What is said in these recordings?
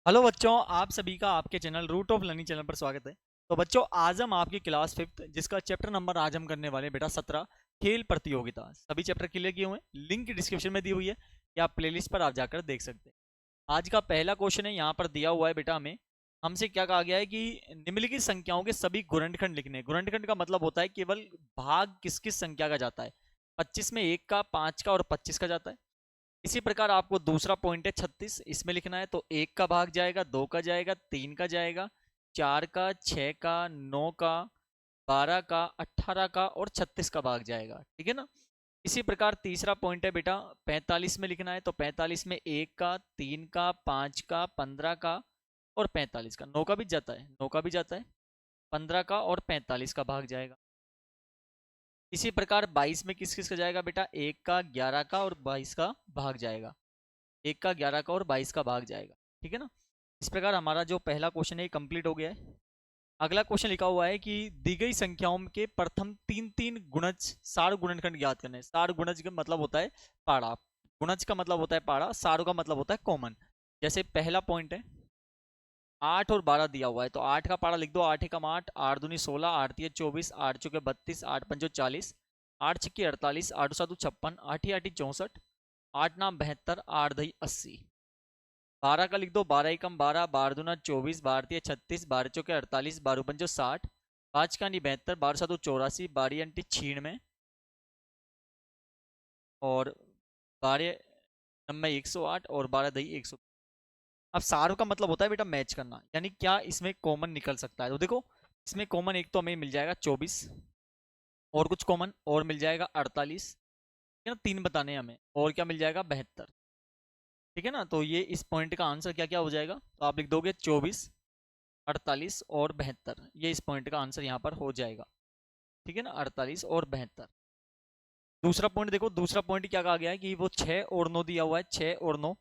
Hello बच्चों, आप सभी का आपके channel root of learning channel पर स्वागत है। तो बच्चों, आज हम आपकी क्लास फिफ्थ जिसका चैप्टर नंबर आज हम करने वाले हैं बेटा 17 खेल प्रतियोगिता। सभी चैप्टर क्लियर किए हुए हैं, लिंक डिस्क्रिप्शन में दी हुई है या प्लेलिस्ट पर आप जाकर देख सकते हैं। आज का पहला क्वेश्चन है, यहाँ पर दिया हुआ है बेटा हमें हमसे क्या कहा गया है कि निम्नलिखित संख्याओं के सभी गुणनखंड लिखने। गुणनखंड का मतलब होता है केवल भाग किस किस संख्या का जाता है। 25 में 1 का, 5 का और 25 का जाता है। इसी प्रकार आपको दूसरा पॉइंट है 36, इसमें लिखना है तो 1 का भाग जाएगा, 2 का जाएगा, 3 का जाएगा, 4 का, 6 का, 9 का, 12 का, 18 का और 36 का भाग जाएगा। ठीक है ना। इसी प्रकार तीसरा पॉइंट है बेटा 45 में लिखना है तो 45 में 1 का, 3 का, 5 का, 15 का और 45 का। 9 का भी जाता है, 9 का भी जाता है, 15 का और 45 का भाग जाएगा। इसी प्रकार 22 में किस किस का जाएगा बेटा, 1 का, 11 का और 22 का भाग जाएगा। 1 का, 11 का और 22 का भाग जाएगा। ठीक है ना। इस प्रकार हमारा जो पहला क्वेश्चन है ये कंप्लीट हो गया है। अगला क्वेश्चन लिखा हुआ है कि दी गई संख्याओं के प्रथम तीन तीन गुणज सार गुणनखंड ज्ञात करने। सार गुणज का मतलब होता है पाड़ा, गुणज का मतलब होता है पाड़ा, सार का मतलब होता है कॉमन। जैसे पहला पॉइंट है 8 और 12 दिया हुआ है तो 8 का पाड़ा लिख दो, 8 एकम 8, 8 दूनी 16, 8 तिये 24, 8 चौके 32, 8 पंजो 40, 8 छक्के 48, 8 सातु 56, 8 आठी 64, 8 नाम 72, 8 दही 80। 12 का लिख दो, 12 एकम 12, 12 दूना 24, 12 तिये 36, 12 चौके 48, 12 पंजो 60, 5 का नी 72, 12 सातु 84, 12 अंटी 96 और 12 नम्बे 108 और 12 दही 100। अब सार का मतलब होता है बेटा मैच करना, यानी क्या इसमें कॉमन निकल सकता है। तो देखो इसमें कॉमन एक तो हमें मिल जाएगा 24 और कुछ कॉमन और मिल जाएगा 48। ठीक है ना, 3 बताने हैं हमें, और क्या मिल जाएगा 72। ठीक है ना। तो ये इस पॉइंट का आंसर क्या क्या हो जाएगा, तो आप लिख दोगे 24, 48 और 72। ये इस पॉइंट का आंसर यहाँ पर हो जाएगा। ठीक है ना, 48 और 72। दूसरा पॉइंट देखो, दूसरा पॉइंट क्या कहा गया है कि वो 6 और 9 दिया हुआ है, 6 और 9।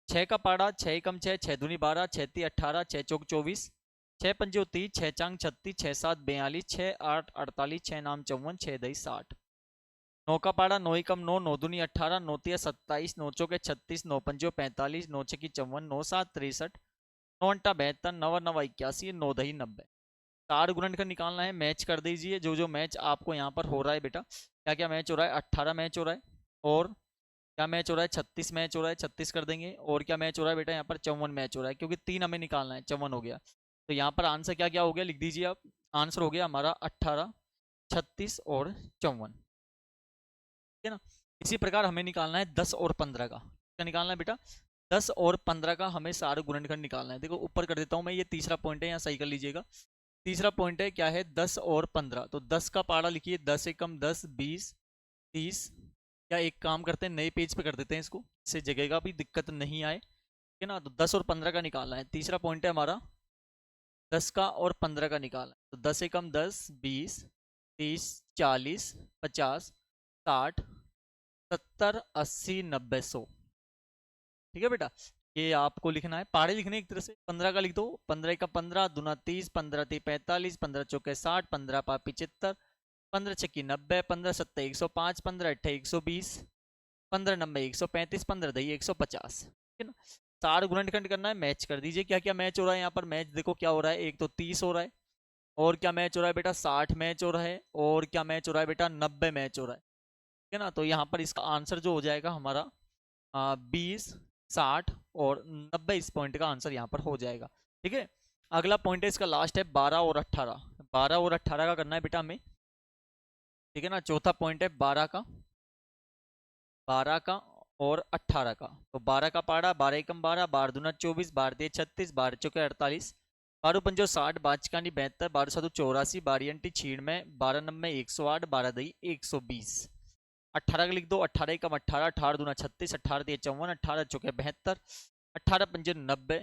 6 का पाड़ा 6 एकम 6, 6 दूनी 12, 6 ती 18, 6 चौक 24, 6 पंजो 30, 6 चांग 36, 6 7 42, 6 8 48, 6 नाम 54, 6 दही 60। 9 का पाड़ा 9 एकम 9, 9 दूनी 18, 9 तिया 27, 9 चौके 36, 9 पंजो 45, 9 छकी 54, 9 7 63, 9 अंटा 72, 9 9 81, 9 दही 90। चार गुणनखंड निकालना है, मैच कर दीजिए जो जो मैच आपको यहाँ पर हो रहा है बेटा। क्या क्या मैच हो रहा है, 18 मैच हो रहा है, और क्या मैच हो रहा है, 36 मैच हो रहा है, 36 कर देंगे। और क्या मैच हो रहा है बेटा, यहाँ पर 54 मैच हो रहा है, क्योंकि 3 हमें निकालना है, 54 हो गया। तो यहाँ पर आंसर क्या क्या हो गया लिख दीजिए आप। आंसर हो गया हमारा 18, 36 और 54। ठीक है ना। इसी प्रकार हमें निकालना है 10 और 15 का। क्या निकालना है बेटा, 10 और 15 का हमें सारे गुणनखंड निकालना है। देखो ऊपर कर देता हूँ मैं, ये तीसरा पॉइंट है, यहाँ सही कर लीजिएगा। तीसरा पॉइंट है क्या है, 10 और 15। तो 10 का पाड़ा लिखिए, 10 एकम 10, 20, 30। या एक काम करते हैं, नए पेज पे कर देते हैं इसको, इससे जगह का भी दिक्कत नहीं आए। ठीक है ना। तो 10 और 15 का निकालना है। तीसरा पॉइंट है हमारा 10 का और 15 का निकालना है। तो 10 एकम 10, 20, 30, 40, 50, 60, 70, 80, 90, 100। ठीक है बेटा। ये आपको लिखना है, पाड़े लिखने एक तरह से। 15 का लिख दो, 15 का 15 दूना 30, 15 ती 45, 15 चौके 60, 15 पा 75, 15 छक्की 90, 15 सत्ते 105, 15 अट्ठे 120, 15 नब्बे 135, 15 दही 150। ठीक है ना। चार गुणनखंड करना है, मैच कर दीजिए। क्या क्या मैच हो रहा है यहाँ पर, मैच देखो क्या हो रहा है, एक तो 30 हो रहा है, और क्या मैच हो रहा है बेटा, 60 मैच हो रहा है, और क्या मैच हो रहा है बेटा, 90 मैच हो रहा है। ठीक है ना। तो यहाँ पर इसका आंसर जो हो जाएगा हमारा 20, 60 और 90, इस पॉइंट का आंसर यहाँ पर हो जाएगा। ठीक है। अगला पॉइंट है इसका लास्ट है 12 और 18। 12 और 18 का करना है बेटा हमें। ठीक है ना। चौथा पॉइंट है 12 का, 12 का और 18 का। तो 12 का पाड़ा 12 एकम 12, 12 दूना 24, 12 तिये 36, 12 चौके 48, 12 पंजो 60, 5 कानी 72, 12 सातु 84, 12 अंटी 96, 12 नब्बे 108, 12 दही 120। 18 का लिख दो, 18 एकम 18, 18 दूना 36, 18 तिये 54, 18 चौके 72, 18 पंजे 90,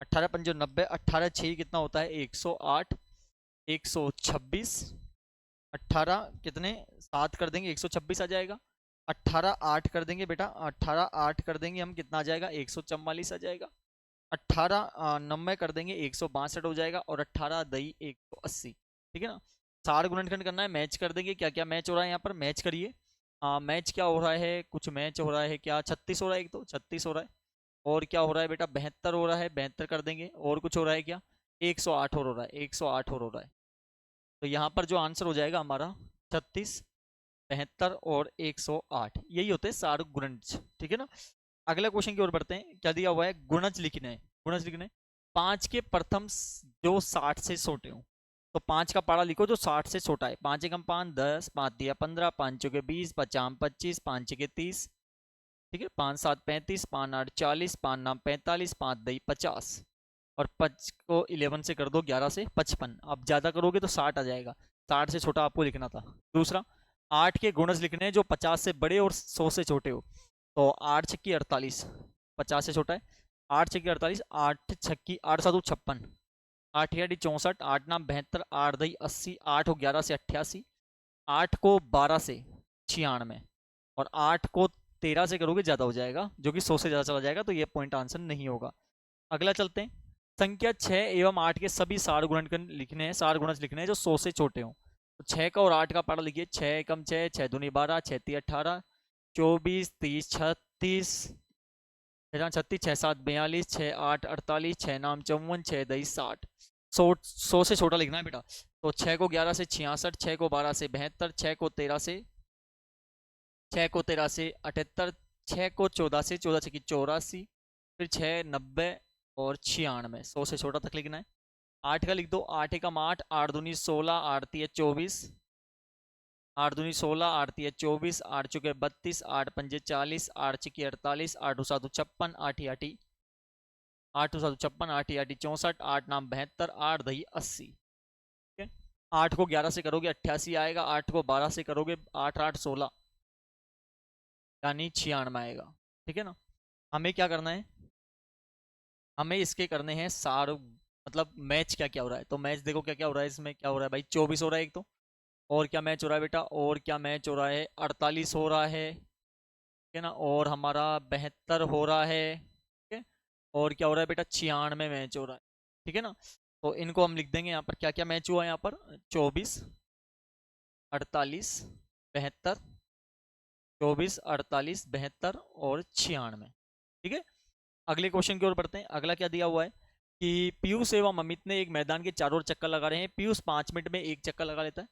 18 पंजे 90, 18 छः कितना होता है 108, 126, 18 कितने 7 कर देंगे 126 आ जाएगा। 18 8 कर देंगे बेटा, 18 8 कर देंगे हम, कितना आ जाएगा 144 आ जाएगा। 18 90 कर देंगे 162 हो जाएगा, और 18 दही 180। ठीक है ना। सार गुणनखंड करना है, मैच कर देंगे। क्या क्या मैच हो रहा है यहाँ पर, मैच करिए। मैच क्या हो रहा है, कुछ मैच हो रहा है क्या, 36 हो रहा है, एक तो 36 हो रहा है। और क्या हो रहा है बेटा, 72 हो रहा है, 72 कर देंगे। और कुछ हो रहा है क्या, 108 और हो रहा है, 108 और हो रहा है। तो यहाँ पर जो आंसर हो जाएगा हमारा 36, 72 और 108, यही होते हैं सार गुणज। ठीक है ना। अगला क्वेश्चन की ओर बढ़ते हैं। क्या दिया हुआ है, गुणज लिखने हैं, गुणज लिखने हैं। 5 के प्रथम जो 60 से छोटे हो, तो 5 का पारा लिखो जो 60 से छोटा है। 5 एकम 5 10, 5 दिया 15, 5 चौके 20, 5 25, 5 छके 30। ठीक है, 5 7 35, 5 8 40, 5 9 45, 5 दही 50। और 5 को 11 से कर दो, 11 से 55। अब ज्यादा करोगे तो 60 आ जाएगा, 60 से छोटा आपको लिखना था। दूसरा, 8 के गुणज लिखने हैं जो 50 से बड़े और 100 से छोटे हो। तो 8 छक्की 48, 50 से छोटा है। 8 छक्की 48, 8 छक्की 8 सात 56, 8 आठी 64, 8 नाम 72, 8 दही 80, 8 हो 11 से 88, 8 को 12 से 96, और 8 को 13 से करोगे ज्यादा हो जाएगा, जो कि 100 से ज्यादा चला जाएगा, तो ये पॉइंट आंसर नहीं होगा। अगला चलते हैं। संख्या 6 एवं 8 के सभी सार गुणनखंड लिखने हैं, सार गुणज लिखने हैं जो 100 से छोटे हों। तो 6 का और 8 का पारा लिखिए। 6 एकम 6, 6 दूनी 12, 6 ती 18, 24 30 36, 36 6 7 42, 6 8 48, 6 नाम 54, 6 दही 60। 100 से छोटा लिखना है बेटा। तो 6 को 11 से 66, 6 को 12 से 72, 6 को 13 से 78, 6 को 14 से 14 की 84, फिर 6 90 और 96, 100 से छोटा तक लिखना है। 8 का लिख दो। 8 एकम 8, 8 दूनी 16, 8 तिया 24, 8 दूनी 16, 8 तिया 24, 8 चौके 32, 8 पंजे 40, 8 छिकी 48, 8 सातु 56, 8 आठी 8 सातु 56, 8 आठी 64, 8 नाम 72, 8 दही 80। ठीक है, 8 को 11 से करोगे 88 आएगा, 8 को 12 से करोगे 8 8 16, यानी 96 आएगा। ठीक है ना। हमें क्या करना है, हमें इसके करने हैं सार, मतलब मैच क्या क्या हो रहा है। तो मैच देखो क्या क्या हो रहा है इसमें। क्या हो रहा है भाई, 24 हो रहा है एक तो। और क्या मैच हो रहा है बेटा, और क्या मैच हो रहा है, 48 हो रहा है। ठीक है ना। और हमारा 72 हो रहा है। ठीक है। और क्या हो रहा है बेटा, 96 मैच हो रहा है। ठीक है ना। तो इनको हम लिख देंगे यहाँ पर, क्या क्या मैच हुआ है यहाँ पर, 24 48 72, 24 48 72 और 96। ठीक है। अगले क्वेश्चन की ओर बढ़ते हैं। अगला क्या दिया हुआ है कि पीयूष एवं अमित ने एक मैदान के चारों ओर चक्कर लगा रहे हैं। पीयूष 5 मिनट में एक चक्कर लगा लेता है।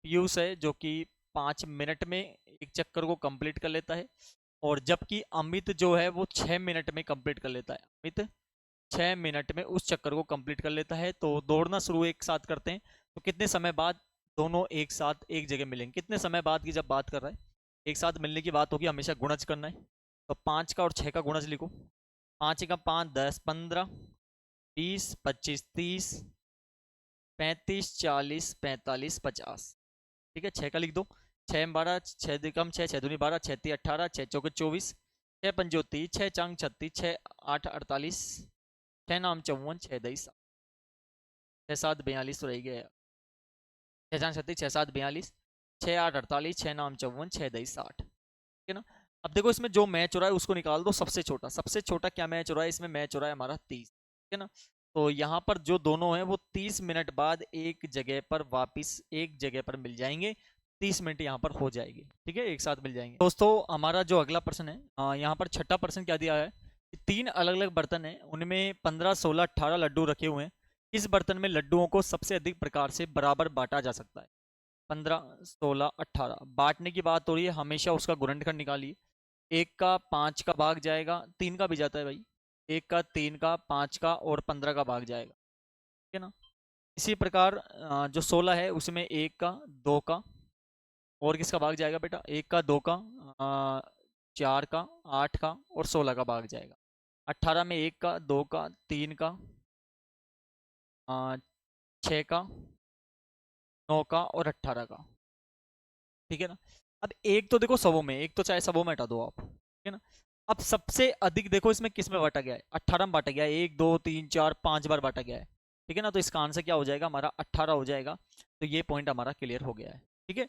पीयूष है जो कि 5 मिनट में एक चक्कर को कंप्लीट कर लेता है। और जबकि अमित जो है वो 6 मिनट में कंप्लीट कर लेता है। अमित 6 मिनट में उस चक्कर को कंप्लीट कर लेता है। तो दौड़ना शुरू एक साथ करते हैं, तो कितने समय बाद दोनों एक साथ एक जगह मिलेंगे, कितने समय बाद की जब बात कर रहा है, एक साथ मिलने की बात होगी, हमेशा गुणज करना है। तो 5 का और 6 का गुणज लिखो। 5 का 5 10 15 20 25 30 35 40 45 50। ठीक है, 6 का लिख दो। 6 12, 6 कम 6, 6 दूनी 12, 6 ती 18, 6 चौके 24, 6 पंजो 30, 6 चांग 36, 6 8 48, 6 नाम 54, 6 दही 7, 6 7 42 तो रह गया। 6 चांग 36, 6 7 42, 6 8 48, 6 नाम 54, 6 दही 60। ठीक है ना। अब देखो इसमें जो मैच हो रहा है उसको निकाल दो, सबसे छोटा। सबसे छोटा क्या मैच हो रहा है इसमें, मैच हो रहा है हमारा 30। ठीक है ना। तो यहाँ पर जो दोनों हैं वो 30 मिनट बाद एक जगह पर वापिस एक जगह पर मिल जाएंगे। 30 मिनट यहाँ पर हो जाएगी। ठीक है, एक साथ मिल जाएंगे। दोस्तों हमारा जो अगला प्रश्न है, यहाँ पर छठा प्रश्न क्या दिया है कि 3 अलग अलग बर्तन है, उनमें 15 16 18 लड्डू रखे हुए हैं। इस बर्तन में लड्डुओं को सबसे अधिक प्रकार से बराबर बांटा जा सकता है। 15 16 18 बांटने की बात हो रही है, हमेशा उसका गुणनखंड निकालिए। 1 का 5 का भाग जाएगा, 3 का भी जाता है भाई। 1 का 3 का 5 का और 15 का भाग जाएगा। ठीक है ना। इसी प्रकार जो 16 है उसमें 1 का 2 का और किसका भाग जाएगा बेटा, 1 का 2 का 4 का 8 का और 16 का भाग जाएगा। 18 में 1 का 2 का 3 का 6 का 9 का और 18 का। ठीक है ना। अब एक तो देखो सबों में, एक तो चाहे सबों में हटा दो आप। ठीक है ना। अब सबसे अधिक देखो इसमें किस में बांटा गया है, 18 में बांटा गया है। 1 2 3 4 5 बार बांटा गया है। ठीक है ना। तो इसका आंसर क्या हो जाएगा हमारा, 18 हो जाएगा। तो ये पॉइंट हमारा क्लियर हो गया है। ठीक है।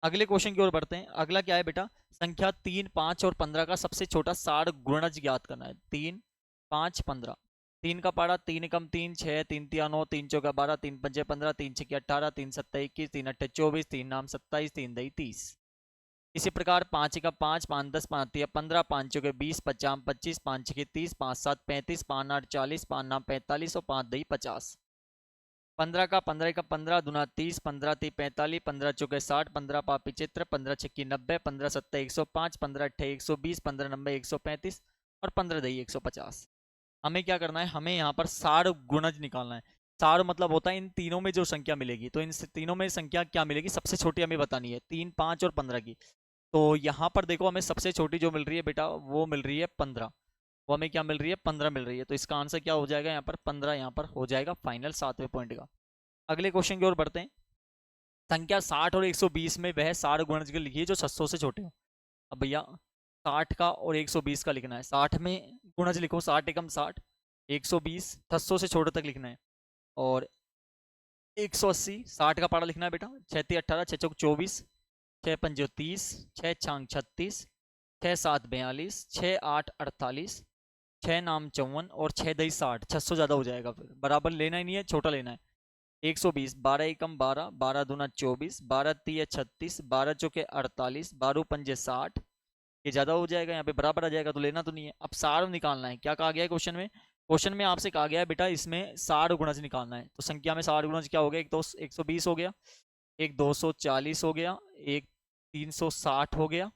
अगले क्वेश्चन की ओर बढ़ते हैं। अगला क्या है बेटा, संख्या 3 5 और 15 का सबसे छोटा सार गुणज ज्ञात करना है। 3 5 15। 3 का पारा 3 कम 3 6, 3 तिया 9, 3 चौका 12, 3 पंजे 15, 3 छक्के 18, 3 सत्ता 21, 3 अट्ठे 24, 3 नाम 27, 3 दही 30। इसी प्रकार 5 का 5, 5 10, 5 3 15, 5 के 20, 50 25, 5 के 30, 5 7 35, 5 8 40, 5 9 45 और 5 दही 50। 15 का 15 का 15 दूना 30, 15 3 45, 15 चौके 60, 15 पाँच 75, 15 छक्की 90, 15 सत्तर 105, 15 अट्ठे 120, 15 नब्बे 135 और 15 दही 150। हमें क्या करना है, हमें यहाँ पर सार गुणज निकालना है। सार मतलब होता है इन तीनों में जो संख्या मिलेगी, तो इन तीनों में संख्या क्या मिलेगी, सबसे छोटी हमें बतानी है, 3 5 और 15 की। तो यहाँ पर देखो हमें सबसे छोटी जो मिल रही है बेटा वो मिल रही है 15। वो हमें क्या मिल रही है, 15 मिल रही है। तो इसका आंसर क्या हो जाएगा, यहाँ पर 15 यहाँ पर हो जाएगा फाइनल 7वें पॉइंट का। अगले क्वेश्चन की ओर बढ़ते हैं। संख्या 60 और 120 में वह सार गुणज लिखिए जो 600 से छोटे हो। अब भैया 60 का और 120 का लिखना है। 60 में गुणज लिखो, 60 एकम 60, 120 600 से छोटे तक लिखना है। और 180 60 का पारा लिखना है बेटा। 6 3 18, 6 चौक 24, 6 पंजे 30, 6 छांग 36, 6 7 42, 6 8 48, 6 नाम 54 और 6 दही 60। 600 ज़्यादा हो जाएगा, फिर बराबर लेना ही नहीं है, छोटा लेना है। 120, 12 एकम 12, 12 दूना 24, 12 तीय 36, 12 चौके 48, 12 पंजे 60। ये ज्यादा हो जाएगा, यहाँ पे बराबर आ जाएगा, तो लेना तो नहीं है। अब सार निकालना है। क्या कहा गया है क्वेश्चन में, क्वेश्चन में आपसे कहा गया है बेटा इसमें सार गुणज निकालना है। तो संख्या में सार गुणज क्या हो गया, एक तो 120 हो गया, एक 240 हो गया, एक 360 हो गया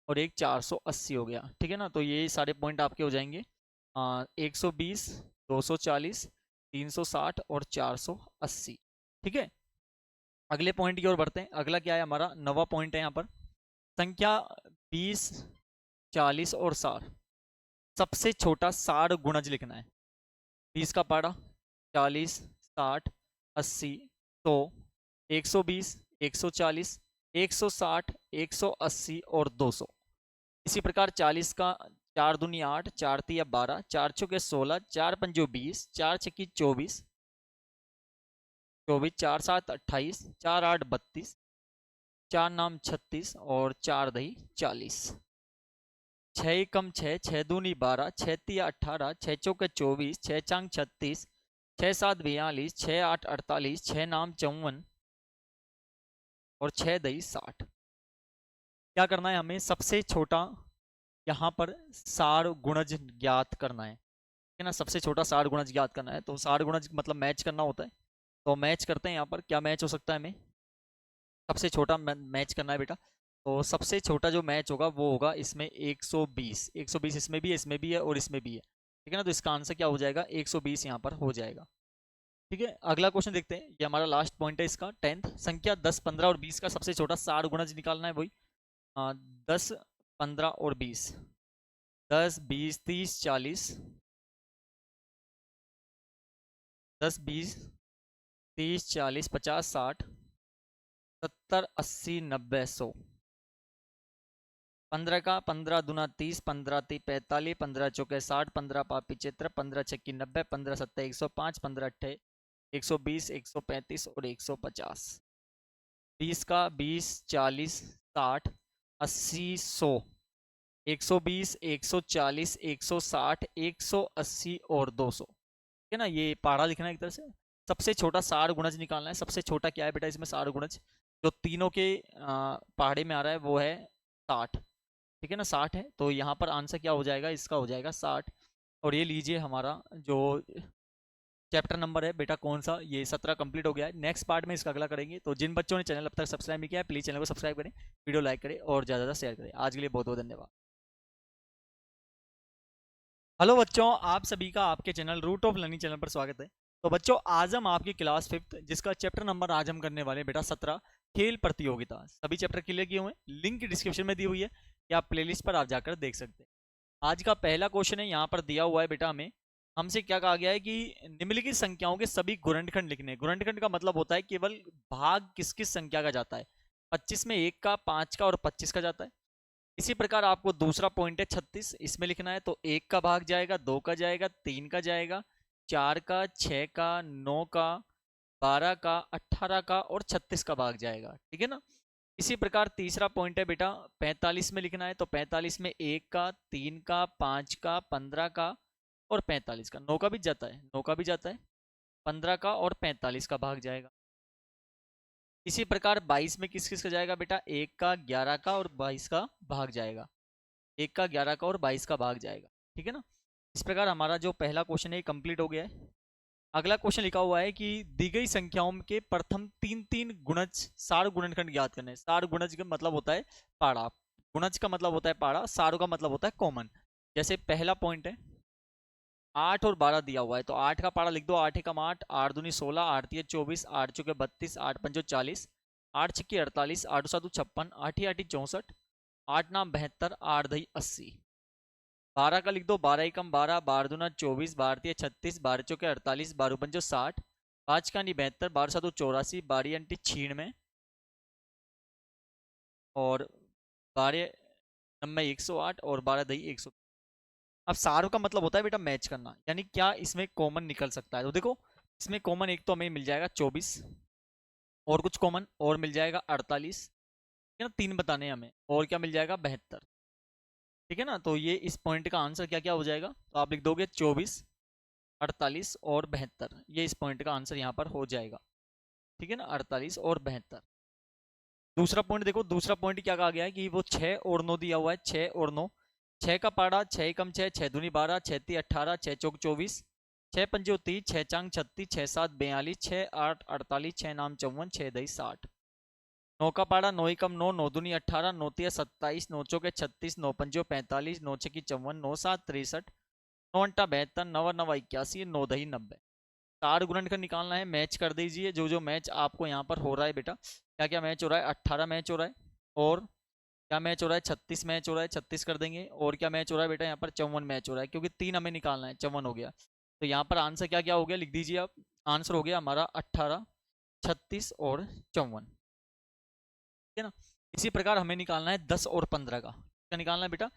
और एक 480 हो गया। ठीक है ना, तो ये सारे पॉइंट आपके हो जाएंगे 120, 240, 360 और 480। ठीक है, अगले पॉइंट की ओर बढ़ते हैं। अगला क्या है, हमारा नवा पॉइंट है यहाँ पर। संख्या 20, 40 और 60, सबसे छोटा सार गुणज लिखना है। 20 का पारा, 40, 60, 80, 100, 120, 140, 160, 180 और 200। इसी प्रकार 40 का 4 दूनी 8, 4 तिया 12, 4 चौके 16, 4 पंजो 20, 4 छक्की 24, 4 7 28, 4 8 32, 4 नाम 36 और 4 दही 40। 6 एकम 6, 6 दूनी 12, 6 तिया 18, 6 चौके 24, 6 चांग 36, 6 7 42, 6 8 48, 6 नाम 54 और 6 दही 60। क्या करना है हमें, सबसे छोटा यहाँ पर सार गुणज ज्ञात करना है। ठीक है ना, सबसे छोटा सार गुणज ज्ञात करना है। तो सार गुणज मतलब मैच करना होता है। तो मैच करते हैं, यहाँ पर क्या मैच हो सकता है हमें, सबसे छोटा मैच करना है बेटा। तो सबसे छोटा जो मैच होगा वो होगा इसमें 120। 120 इसमें भी है और इसमें भी है। ठीक है ना, तो इसका आंसर क्या हो जाएगा, 120 यहाँ पर हो जाएगा। ठीक है, अगला क्वेश्चन देखते हैं। ये हमारा लास्ट पॉइंट है इसका 10th। संख्या 10, 15 और 20 का सबसे छोटा सार गुणज निकालना है। वही 10, 15 और 20, 10 20 30 40, 10 20 30 40 50 60 70 80 90 100। 15 का 15 दूना 30, 15 ती 45, 15 चौके 60, 15 पाँच 75, 15 छक्की 90, 15 सत्तर 105, 15 अट्ठे 120, 135 और 150। 20 का 20 40 60 80 100, 120 140 160 180 और 200। ठीक है ना, ये पहाड़ा लिखना है एक तरह से। सबसे छोटा सार गुणज निकालना है। सबसे छोटा क्या है बेटा इसमें सार गुणज, जो तीनों के पहाड़े में आ रहा है वो है 60। ठीक है ना, 60 है। तो यहाँ पर आंसर क्या हो जाएगा, इसका हो जाएगा 60। और ये लीजिए हमारा जो चैप्टर नंबर है बेटा कौन सा, ये 17 कंप्लीट हो गया है। नेक्स्ट पार्ट में इसका अगला करेंगे। तो जिन बच्चों ने चैनल अब तक सब्सक्राइब नहीं किया है प्लीज़ चैनल को सब्सक्राइब करें, वीडियो लाइक करें और ज़्यादा से शेयर करें। आज के लिए बहुत बहुत धन्यवाद। हेलो बच्चों, आप सभी का आपके channel root of learning channel पर स्वागत है। तो बच्चों आज हम आपकी क्लास 5th जिसका चैप्टर नंबर आज हम करने वाले हैं बेटा 17, खेल प्रतियोगिता। सभी चैप्टर क्लियर किए हुए हैं, लिंक डिस्क्रिप्शन में दी हुई है या आप प्लेलिस्ट पर आप जाकर देख सकते हैं। आज का पहला क्वेश्चन है, यहाँ पर दिया हुआ है बेटा हमें, हमसे क्या कहा गया है कि निम्नलिखित संख्याओं के सभी गुणनखंड लिखने। गुणनखंड का मतलब होता है केवल भाग किस किस संख्या का जाता है। 25 में 1 का, 5 का और 25 का जाता है। इसी प्रकार आपको दूसरा पॉइंट है 36, इसमें लिखना है। तो 1 का भाग जाएगा, 2 का जाएगा, 3 का जाएगा, 4 का, 6 का, 9 का, 12 का, 18 का और 36 का भाग जाएगा। ठीक है ना। इसी प्रकार तीसरा पॉइंट है बेटा 45 में लिखना है। तो 45 में 1 का, 3 का, 5 का, 15 का और 45 का। 9 का भी जाता है, 9 का भी जाता है, 15 का और 45 का भाग जाएगा। इसी प्रकार 22 में किस किस का जाएगा बेटा, 1 का 11 का और 22 का भाग जाएगा, 1 का 11 का और 22 का भाग जाएगा। ठीक है ना। इस प्रकार हमारा जो पहला क्वेश्चन है कंप्लीट हो गया है। अगला क्वेश्चन लिखा हुआ है कि दी गई संख्याओं के प्रथम तीन तीन गुणज सार गुणनखंड ज्ञात करने। सार गुणज का मतलब होता है पाड़ा, गुणज का मतलब होता है पाड़ा, सार का मतलब होता है कॉमन। जैसे पहला पॉइंट है 8 और 12 दिया हुआ है, तो 8 का पाड़ा लिख दो, 8 एकम 8, 8 दूनी 16, 8 तिये 24, 8 चौके 32, 8 पंचो 40, 8 छक्के 48, 8 सातु 56, 8 आठी 64, 8 नाम 72, 8 दही 80। 12 का लिख दो, 12 एकम 12, 12 दूना 24, 12 तिये 36, 12 चौके 48, 12 पंचो 60, 5 का नहीं 72, 12 सातु 84, 12 अंटी 96 और 12 नम्बे 108 और 12 दही 100। अब सारों का मतलब होता है बेटा मैच करना, यानी क्या इसमें कॉमन निकल सकता है। तो देखो इसमें कॉमन एक तो हमें मिल जाएगा 24 और कुछ कॉमन और मिल जाएगा 48, ठीक है ना, 3 बताने हैं हमें, और क्या मिल जाएगा 72। ठीक है ना, तो ये इस पॉइंट का आंसर क्या क्या हो जाएगा, तो आप लिख दोगे 24, 48 और 72, ये इस पॉइंट का आंसर यहाँ पर हो जाएगा। ठीक है ना, 48 और 72। दूसरा पॉइंट देखो, दूसरा पॉइंट क्या कहा गया है कि वो 6 और 9 दिया हुआ है, 6 और 9, 6 का पाड़ा 6 कम 6, 6 दूनी 12, 6 ती 18, 6 चौक 24, 6 पंजो 30, 6 चांग 36, 6 7 42, 6 8 48, 6 नाम 54, 6 दही 60। 9 का पाड़ा 9 कम 9, 9 दूनी 18, 9 तिया 27, 9 चौके 36, 9 पंजो 45, 9 छकी 54, 9 7 63, 9 अंटा 72, 9 9 81, 9 दही 90। चार गुणनखंड निकालना है, मैच कर दीजिए जो जो मैच आपको यहाँ पर हो रहा है बेटा। क्या क्या मैच हो रहा है, 18 मैच हो रहा है, और क्या मैच हो रहा है 36 मैच हो रहा है, 36 कर देंगे, और क्या मैच हो रहा है बेटा यहाँ पर 54 मैच हो रहा है, क्योंकि 3 हमें निकालना है, 54 हो गया। तो यहाँ पर आंसर क्या क्या हो गया लिख दीजिए आप। आंसर हो गया हमारा 18, 36 और 54। ठीक है ना। इसी प्रकार हमें निकालना है 10 और 15 का। क्या निकालना है बेटा,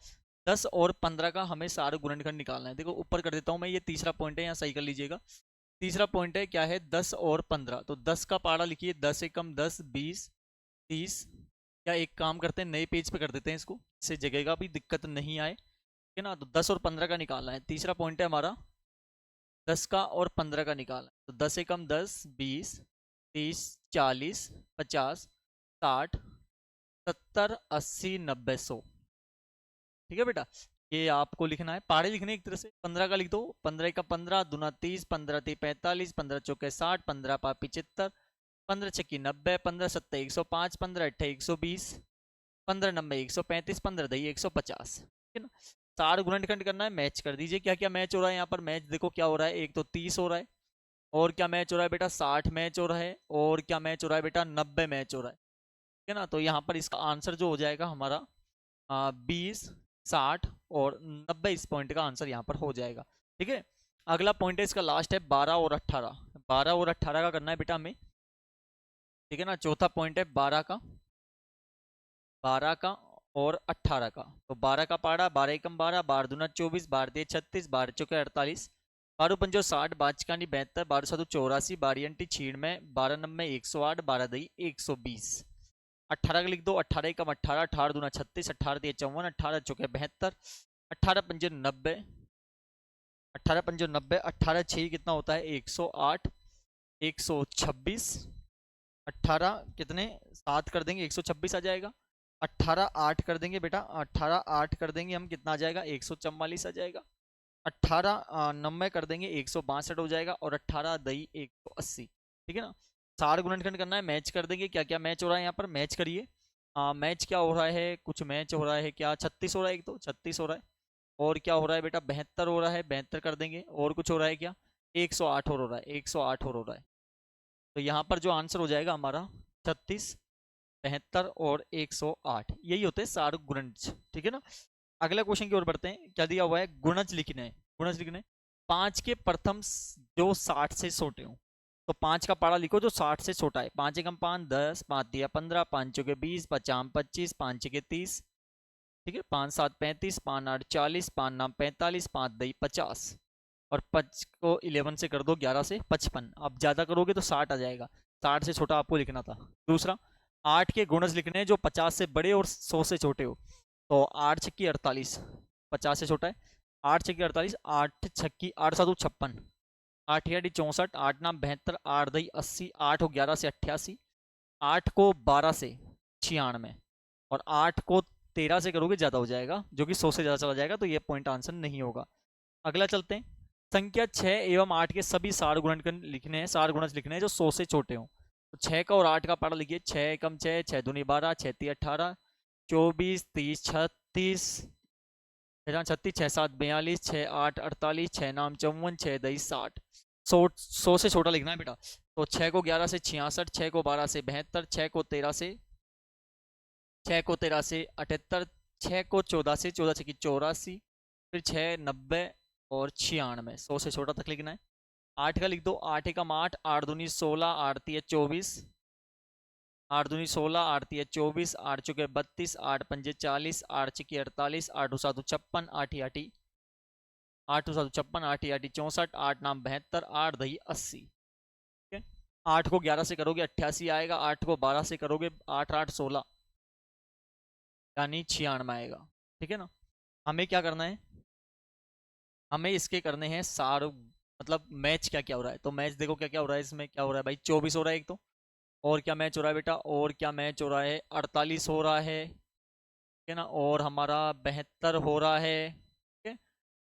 10 और 15 का हमें सारे गुणनखंड निकालना है। देखो ऊपर कर देता हूँ मैं, ये तीसरा पॉइंट है, यहाँ सही कर लीजिएगा। तीसरा पॉइंट है क्या है, 10 और 15, तो 10 का पाड़ा लिखिए, 10 एकम 10, 20, 30। क्या एक काम करते हैं, नए पेज पे कर देते हैं इसको, इससे जगह का भी दिक्कत नहीं आए। ठीक है ना, तो 10 और 15 का निकालना है। तीसरा पॉइंट है हमारा 10 का और 15 का निकालना है। तो 10 एकम 10, 20, 30, 40, 50, 60, 70, 80, 90, 100। ठीक है बेटा, ये आपको लिखना है, पाड़े लिखने एक तरह से। 15 का लिख दो, 15 का 15, दूना 30, 15 ती 45, 15 चौके 60, 15 पा 75, 15 छक्की 90, 15 सत्ते 105, 15 अट्ठे 120, 15 नब्बे 135, 15 दही 150। ठीक है ना। चार गुणनखंड करना है, मैच कर दीजिए। क्या क्या मैच हो रहा है यहाँ पर, मैच देखो क्या हो रहा है, एक तो 30 हो रहा है, और क्या मैच हो रहा है बेटा 60 मैच हो रहा है, और क्या मैच हो रहा है बेटा 90 मैच हो रहा है। ठीक है ना, तो यहाँ पर इसका आंसर जो हो जाएगा हमारा 20, 60 और 90, इस पॉइंट का आंसर यहाँ पर हो जाएगा। ठीक है। अगला पॉइंट है इसका लास्ट है 12 और 18। 12 और 18 का करना है बेटा हमें। ठीक है ना, चौथा पॉइंट है 12 का, 12 का और 18 का। तो 12 का पाड़ा 12 एकम 12, 12 दूना 24, 12 तिये 36, 12 चौके 48, 12 पंजो 60, 12 चकानी 72, 12 सातु 84, 12 अंटी 96, 12 नब्बे 108, 12 दही 120। 18 का लिख दो, 18 एकम 18, 18 दूना 36, 18 तिये 54, 18 चौके 72, 18 पंजे 90, 18 पंजो 90, 18 छः कितना होता है 108, 126, 18 कितने 7 कर देंगे 126 आ जाएगा। 18 8 कर देंगे बेटा, 18 8 कर देंगे हम, कितना आ जाएगा 144 आ जाएगा। 18 90 कर देंगे 162 हो जाएगा, और 18 दही 180। ठीक है ना। चार गुणनखंड करना है, मैच कर देंगे। क्या क्या मैच हो रहा है यहाँ पर, मैच करिए। मैच क्या हो रहा है, कुछ मैच हो रहा है, क्या 36 हो रहा है, एक तो 36 हो रहा है, और क्या हो रहा है बेटा 72 हो रहा है, 72 कर देंगे, और कुछ हो रहा है क्या 108 और हो रहा है, 108 और हो रहा है। तो यहाँ पर जो आंसर हो जाएगा हमारा 36, 72 और 108, यही होते हैं सार गुणज। ठीक है ना। अगला क्वेश्चन की ओर बढ़ते हैं। क्या दिया हुआ है, गुणज लिखने हैं, गुणज लिखने हैं। 5 के प्रथम जो 60 से छोटे हो, तो 5 का पारा लिखो जो 60 से छोटा है। 5 एकम 5, 10, 5 दिया 15, 5 चौके 20, 5 आम 25, 5 छके 30। ठीक है, 5 7 35, 5 8 40, 5 नाम 45, 5 दही 50, और 5 को 11 से कर दो, 11 से 55। अब ज़्यादा करोगे तो 60 आ जाएगा, 60 से छोटा आपको लिखना था। दूसरा 8 के गुणज लिखने हैं जो 50 से बड़े और 100 से छोटे हो। तो 8 छक्की 48, 50 से छोटा है, 8 छक्की 48, 8 छक्की 8 सातु 56, 8 64, 8 नाम 72, 8 दही 80, 8 हो 11 से 88, 8 को 12 से 96, और 8 को 13 से करोगे ज़्यादा हो जाएगा, जो कि 100 से ज़्यादा चला जाएगा, तो ये पॉइंट आंसर नहीं होगा। अगला चलते हैं। संख्या 6 एवं 8 के सभी सार गुणनखंड लिखने हैं, सार गुणज लिखने हैं जो 100 से छोटे हों। तो 6 का और 8 का पारा लिखिए। 6 एकम 6, 6 दूनी 12, 6 ती 18, 24 30 36, 36, 6 7 42, 6 8 48, 6 9 54, 6 10 60। 100 से छोटा लिखना है बेटा। तो 6 को 11 से 66, 6 को 12 से 72, 6 को 13 से 78, 6 को 14 से 14 की 84, फिर 6 90 और 96। 100 से छोटा तक लिखना है। 8 का लिख दो। 8 एकम 8, 8 दूनी 16, 8 तिया 24, 8 दूनी 16, 8 तिया 24, 8 चौके 32, 8 पंजे 40, 8 छिकी 48, 8 सातु 56, 8 आठी 8 सातु 56, 8 आठी 64, 8 नाम 72, 8 दही 80। ठीक है। 8 को 11 से करोगे 88 आएगा, 8 को 12 से करोगे 8 8 16, यानी 96 आएगा। ठीक है ना। हमें क्या करना है, हमें इसके करने हैं सार, मतलब मैच क्या क्या हो रहा है। तो मैच देखो क्या क्या हो रहा है, इसमें क्या हो रहा है भाई, 24 हो रहा है एक तो, और क्या मैच हो रहा है बेटा, और क्या मैच हो रहा है, 48 हो रहा है, ठीक है ना, और हमारा 72 हो रहा है, ठीक है,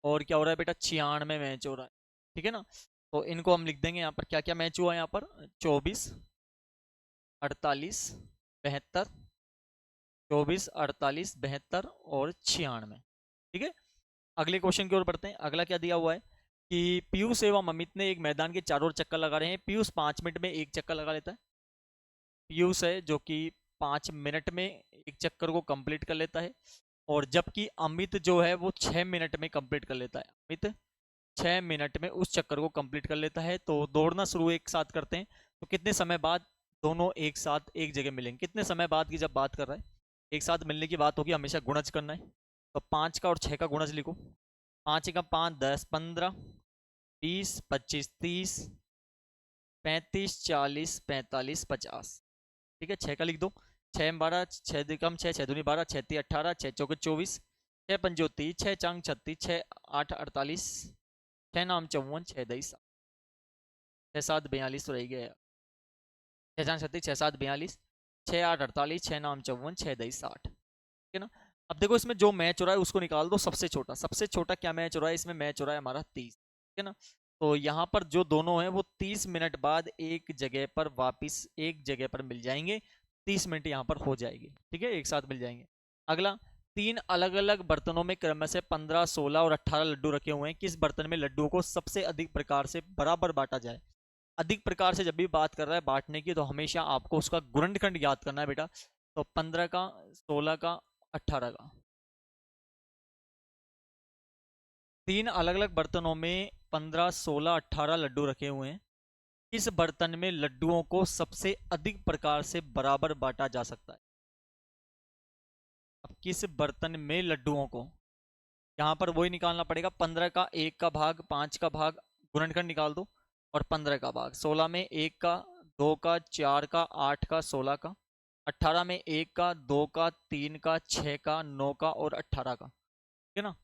और क्या हो रहा है बेटा, 96 मैच हो रहा है। ठीक है ना। तो इनको हम लिख देंगे यहाँ पर क्या क्या मैच हुआ है, यहाँ पर 24 48 72, 24 48 72 और 96। ठीक है। अगले क्वेश्चन की ओर बढ़ते हैं। अगला क्या दिया हुआ है कि पीयूष एवं अमित ने एक मैदान के चारों ओर चक्कर लगा रहे हैं। पीयूष 5 मिनट में एक चक्कर लगा लेता है। पीयूष है जो कि 5 मिनट में एक चक्कर को कंप्लीट कर लेता है, और जबकि अमित जो है वो 6 मिनट में कंप्लीट कर लेता है। अमित 6 मिनट में उस चक्कर को कंप्लीट कर लेता है। तो दौड़ना शुरू एक साथ करते हैं, तो कितने समय बाद दोनों एक साथ एक जगह मिलेंगे, कितने समय बाद की जब बात कर रहा है, एक साथ मिलने की बात होगी, हमेशा गुणज करना है। तो 5 का और 6 का गुणज लिखो। 5 का 5 10 15 20 25 30 35 40 45 50। ठीक है। 6 का लिख दो। 6 में 12, 6 कम 6, 6 दूनी 12, 6 ती 18, 6 चौके 24, 6 पंजो 30, 6 चांग 36, 6 8 48, 6 नाम 54, 6 दई 7, 6 7 42 तो रह गया। 6 चांग 36, 6 7 42, 6 8 48, 6 नाम 54, 6 दई 60। ठीक है ना। अब देखो इसमें जो मैच हो रहा है उसको निकाल दो। सबसे छोटा, सबसे छोटा क्या मैच हो रहा है, इसमें मैच हो रहा है हमारा 30। ठीक है ना। तो यहाँ पर जो दोनों हैं वो 30 मिनट बाद एक जगह पर वापिस एक जगह पर मिल जाएंगे। 30 मिनट यहाँ पर हो जाएगी। ठीक है, एक साथ मिल जाएंगे। अगला, 3 अलग अलग बर्तनों में क्रम से 15 16 और 18 लड्डू रखे हुए हैं। किस बर्तन में लड्डुओं को सबसे अधिक प्रकार से बराबर बांटा जाए। अधिक प्रकार से जब भी बात कर रहा है बांटने की, तो हमेशा आपको उसका गुणनखंड याद करना है बेटा। तो 15 का, 16 का, 18 का, 3 अलग अलग बर्तनों में 15 16 18 लड्डू रखे हुए हैं। किस बर्तन में लड्डुओं को सबसे अधिक प्रकार से बराबर बांटा जा सकता है। अब किस बर्तन में लड्डुओं को, यहाँ पर वही निकालना पड़ेगा। 15 का 1 का भाग, 5 का भाग, गुणनखंड निकाल दो, और 15 का भाग। 16 में 1 का, 2 का, 4 का, 8 का, 16 का। 18 में 1 का, 2 का, 3 का, 6 का, 9 का और 18 का। ठीक है ना।